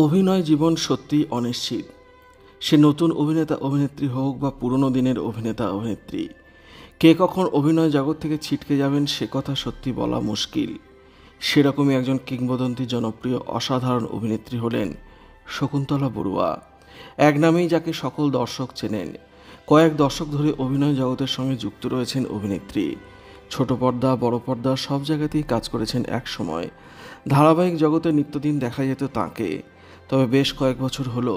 অভিনয় জীবন সত্যিই অনিশ্চিত। সে নতুন অভিনেতা অভিনেত্রী হোক বা পুরনো দিনের অভিনেতা অভিনেত্রী, কে কখন অভিনয় জগৎ থেকে ছিটকে যাবেন সে কথা সত্যি বলা মুশকিল। সেরকমই একজন কিংবদন্তি জনপ্রিয় অসাধারণ অভিনেত্রী হলেন শকুন্তলা বড়ুয়া। এক নামেই যাকে সকল দর্শক চেনেন। কয়েক দশক ধরে অভিনয় জগতের সঙ্গে যুক্ত রয়েছেন অভিনেত্রী। ছোট পর্দা বড় পর্দা সব জায়গাতেই কাজ করেছেন এক সময়। ধারাবাহিক জগতে নিত্যদিন দেখা যেত তাঁকে। তবে বেশ কয়েক বছর হলো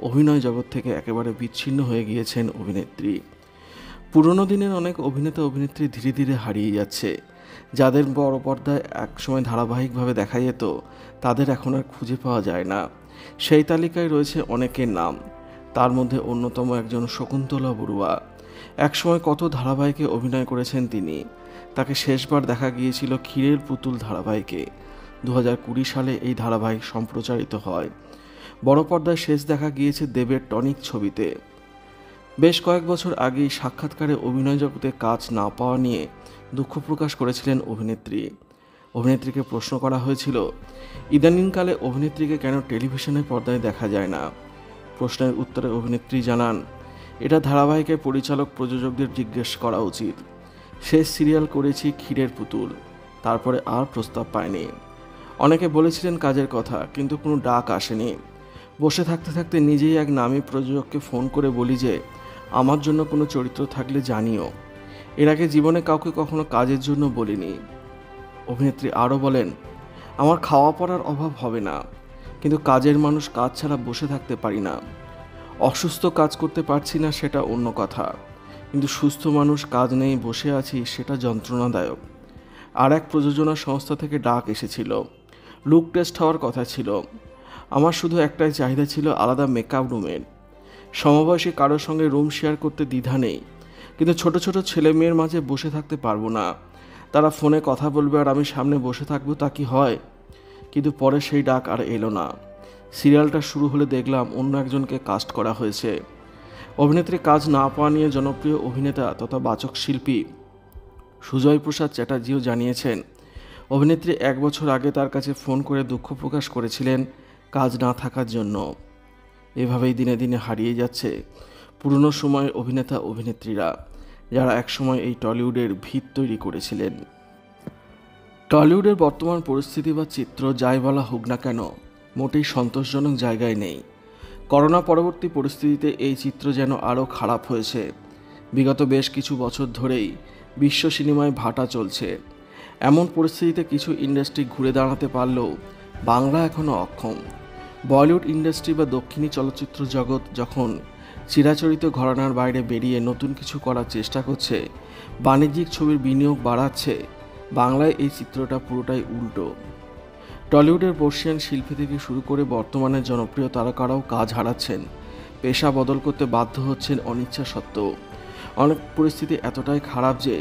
অভিনয় জগৎ থেকে একেবারে বিচ্ছিন্ন হয়ে গিয়েছেন অভিনেত্রী। পুরনো দিনের অনেক অভিনেতা অভিনেত্রী ধীরে ধীরে হারিয়ে যাচ্ছে। যাদের বড় পর্দায় একসময় ধারাবাহিকভাবে দেখা যেত তাদের এখন আর খুঁজে পাওয়া যায় না। সেই তালিকায় রয়েছে অনেকের নাম। তার মধ্যে অন্যতম একজন শকুন্তলা বড়ুয়া। একসময় কত ধারাবাহিকে অভিনয় করেছেন তিনি। তাকে শেষবার দেখা গিয়েছিল ক্ষীরের পুতুল ধারাবাহিকে। 2020 সালে এই ধারাবাহিক সম্প্রচারিত হয়। বড় পর্দায় শেষ দেখা গিয়েছে দেবের টনিক ছবিতে। বেশ কয়েক বছর আগেই সাক্ষাৎকারে অভিনয় জগতে কাজ না পাওয়া নিয়ে দুঃখ প্রকাশ করেছিলেন অভিনেত্রী। অভিনেত্রীকে প্রশ্ন করা হয়েছিল, ইদানিংকালে অভিনেত্রীকে কেন টেলিভিশনের পর্দায় দেখা যায় না। প্রশ্নের উত্তরে অভিনেত্রী জানান, এটা ধারাবাহিকের পরিচালক প্রযোজকদের জিজ্ঞেস করা উচিত। শেষ সিরিয়াল করেছি ক্ষীরের পুতুল, তারপরে আর প্রস্তাব পায়নি। অনেকে বলেছিলেন কাজের কথা, কিন্তু কোনো ডাক আসেনি। বসে থাকতে থাকতে নিজেই এক নামী প্রযোজককে ফোন করে বলি যে আমার জন্য কোনো চরিত্র থাকলে জানিও। এর আগে জীবনে কাউকে কখনো কাজের জন্য বলিনি। অভিনেত্রী আরও বলেন, আমার খাওয়া পড়ার অভাব হবে না, কিন্তু কাজের মানুষ কাজ ছাড়া বসে থাকতে পারি না। অসুস্থ কাজ করতে পারছি না সেটা অন্য কথা, কিন্তু সুস্থ মানুষ কাজ নেই বসে আছি সেটা যন্ত্রণাদায়ক। আর এক প্রযোজনা সংস্থা থেকে ডাক এসেছিল, লুক টেস্ট হওয়ার কথা ছিল। আমার শুধু একটাই চাহিদা ছিল আলাদা মেকআপ রুমের। সমবয়সী কারোর সঙ্গে রুম শেয়ার করতে দ্বিধা নেই, কিন্তু ছোট ছোট ছেলে মেয়ের মাঝে বসে থাকতে পারবো না। তারা ফোনে কথা বলবে আর আমি সামনে বসে থাকবো, তা কি হয়? কিন্তু পরে সেই ডাক আর এলো না। সিরিয়ালটা শুরু হলে দেখলাম অন্য একজনকে কাস্ট করা হয়েছে। অভিনেত্রী কাজ না পাওয়া নিয়ে জনপ্রিয় অভিনেতা তথা বাচক শিল্পী সুজয় প্রসাদ চ্যাটার্জিও জানিয়েছেন, অভিনেত্রী 1 বছর আগে তার কাছে ফোন করে দুঃখ প্রকাশ করেছিলেন কাজ না থাকার জন্য। এভাবেই দিনে দিনে হারিয়ে যাচ্ছে পুরনো সময়ের অভিনেতা অভিনেত্রীরা, যারা একসময় এই টলিউডের ভিত তৈরি করেছিলেন। টলিউডের বর্তমান পরিস্থিতি বা চিত্র যাই বলা হোক না কেন, মোটেই সন্তোষজনক জায়গায় নেই। করোনা পরবর্তী পরিস্থিতিতে এই চিত্র যেন আরও খারাপ হয়েছে। বিগত বেশ কিছু বছর ধরেই বিশ্ব সিনেমায় ভাটা চলছে। এমন পরিস্থিতিতে কিছু ইন্ডাস্ট্রি ঘুরে দাঁড়াতে পারলেও বাংলা এখনও অক্ষম। বলিউড ইন্ডাস্ট্রি বা দক্ষিণী চলচ্চিত্র জগৎ যখন চিরাচরিত ঘরানার বাইরে বেরিয়ে নতুন কিছু করার চেষ্টা করছে, বাণিজ্যিক ছবির বিনিয়োগ বাড়াচ্ছে, বাংলায় এই চিত্রটা পুরোটাই উল্টো। টলিউডের বর্ষিয়ান শিল্পী থেকে শুরু করে বর্তমানে জনপ্রিয় তারকারাও কাজ হারাচ্ছেন, পেশা বদল করতে বাধ্য হচ্ছেন অনিচ্ছা সত্ত্বেও। অনেক পরিস্থিতি এতটাই খারাপ যে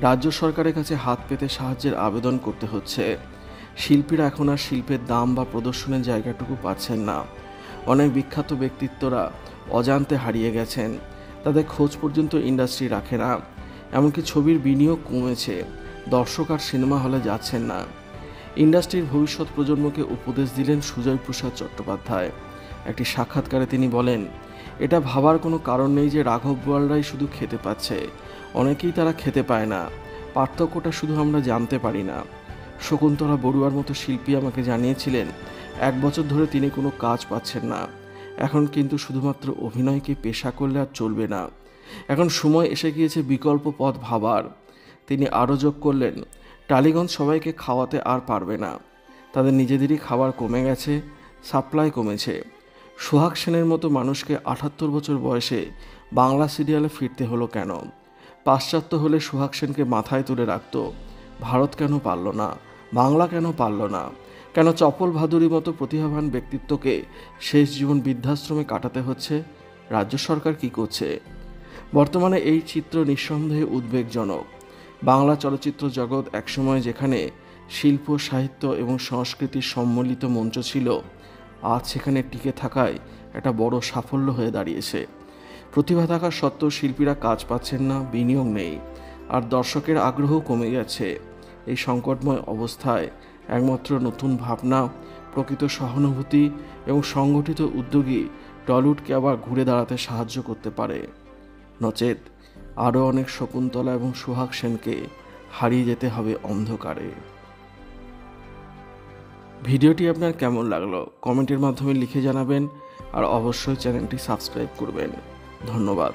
রাজ্য সরকারের কাছে হাত পেতে সাহায্যের আবেদন করতে হচ্ছে। শিল্পীরা এখন আর শিল্পের দাম বা প্রদর্শনের জায়গাটুকু পাচ্ছেন না। অনেক বিখ্যাত ব্যক্তিত্বরা অজান্তে হারিয়ে গেছেন, তাদের খোঁজ পর্যন্ত ইন্ডাস্ট্রি রাখে না। এমনকি ছবির বিনিয়োগ কমেছে, দর্শক আর সিনেমা হলে যাচ্ছেন না। ইন্ডাস্ট্রির ভবিষ্যৎ প্রজন্মকে উপদেশ দিলেন সুজয় প্রসাদ চট্টোপাধ্যায়। একটি সাক্ষাৎকারে তিনি বলেন, এটা ভাবার কোনো কারণ নেই যে রাঘব বোয়ালরাই শুধু খেতে পাচ্ছে, অনেকেই তারা খেতে পায় না। পার্থক্যটা শুধু আমরা জানতে পারি না। শকুন্তলা বড়ুয়ার মতো শিল্পী আমাকে জানিয়েছিলেন 1 বছর ধরে তিনি কোনো কাজ পাচ্ছেন না। এখন কিন্তু শুধুমাত্র অভিনয়কে পেশা করলে আর চলবে না, এখন সময় এসে গিয়েছে বিকল্প পথ ভাবার। তিনি আরও যোগ করলেন, টালিগঞ্জ সবাইকে খাওয়াতে আর পারবে না, তাদের নিজেদেরই খাবার কমে গেছে, সাপ্লাই কমেছে। সোহাগ সেনের মতো মানুষকে 78 বছর বয়সে বাংলা সিরিয়ালে ফিরতে হলো কেন? পাশ্চাত্য হলে সোহাগ সেনকে মাথায় তুলে রাখত, ভারত কেন পারল না? বাংলা কেন পারল না? কেন চপল ভাদুরীর মতো প্রতিভাবান ব্যক্তিত্বকে শেষ জীবন বৃদ্ধাশ্রমে কাটাতে হচ্ছে? রাজ্য সরকার কি করছে? বর্তমানে এই চিত্র নিঃসন্দেহে উদ্বেগজনক। বাংলা চলচ্চিত্র জগৎ একসময় যেখানে শিল্প সাহিত্য এবং সংস্কৃতির সম্মিলিত মঞ্চ ছিল, আজ সেখানে টিকে থাকায় একটা বড় সাফল্য হয়ে দাঁড়িয়েছে। প্রতিভা থাকা সত্ত্বেও শিল্পীরা কাজ পাচ্ছেন না, বিনিয়োগ নেই, আর দর্শকের আগ্রহ কমে গেছে। এই সংকটময় অবস্থায় একমাত্র নতুন ভাবনা, প্রকৃত সহানুভূতি এবং সংগঠিত উদ্যোগই টলিউডকে আবার ঘুরে দাঁড়াতে সাহায্য করতে পারে। নচেত আরও অনেক শকুন্তলা এবং সুহাগ সেনকে হারিয়ে যেতে হবে অন্ধকারে। ভিডিওটি আপনার কেমন লাগলো কমেন্টের মাধ্যমে লিখে জানাবেন, আর অবশ্যই চ্যানেলটি সাবস্ক্রাইব করবেন। ধন্যবাদ।